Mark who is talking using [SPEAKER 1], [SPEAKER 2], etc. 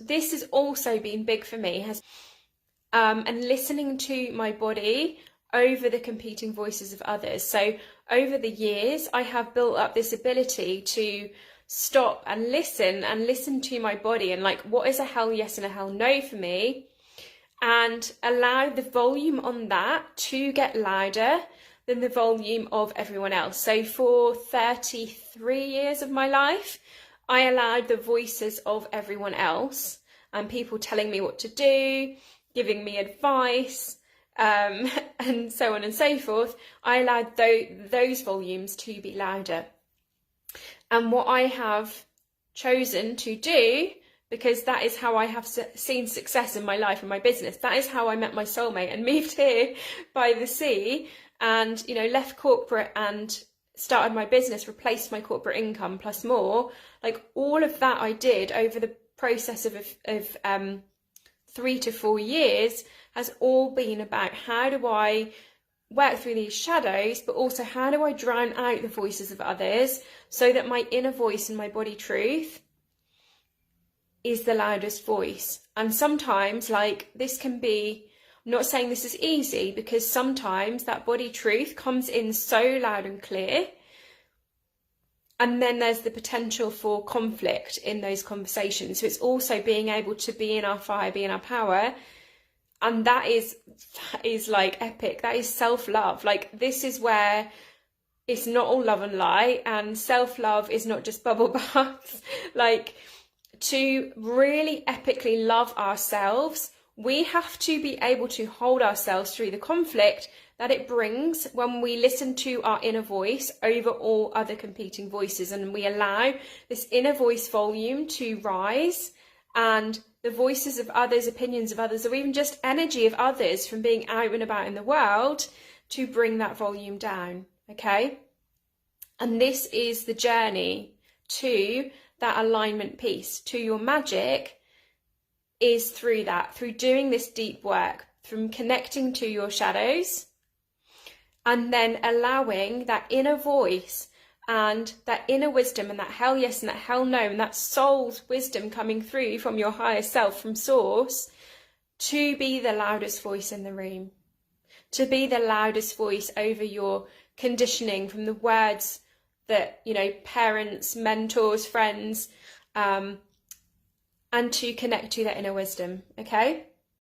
[SPEAKER 1] this has also been big for me, and listening to my body over the competing voices of others. So over the years, I have built up this ability to stop and listen to my body, and like, what is a hell yes and a hell no for me, and allow the volume on that to get louder than the volume of everyone else. So for 33 years of my life, I allowed the voices of everyone else and people telling me what to do, giving me advice, and so on and so forth. I allowed those volumes to be louder. And what I have chosen to do, because that is how I have seen success in my life and my business, that is how I met my soulmate and moved here by the sea, and, you know, left corporate and started my business, replaced my corporate income plus more. Like, all of that I did over the process of 3 to 4 years has all been about, how do I work through these shadows, but also how do I drown out the voices of others so that my inner voice and my body truth is the loudest voice. And sometimes, like, this can be, I'm not saying this is easy, because sometimes that body truth comes in so loud and clear, and then there's the potential for conflict in those conversations. So it's also being able to be in our fire, be in our power. And that is like epic. That is self-love. Like, this is where it's not all love and light, and self-love is not just bubble baths. Like, to really epically love ourselves, we have to be able to hold ourselves through the conflict that it brings when we listen to our inner voice over all other competing voices, and we allow this inner voice volume to rise, and the voices of others, opinions of others, or even just energy of others from being out and about in the world to bring that volume down, okay? And this is the journey to that alignment piece, to your magic, is through that, through doing this deep work, from connecting to your shadows, and then allowing that inner voice and that inner wisdom and that hell yes and that hell no and that soul's wisdom coming through from your higher self, from source, to be the loudest voice in the room, to be the loudest voice over your conditioning from the words that, you know, parents, mentors, friends, and to connect to that inner wisdom, okay?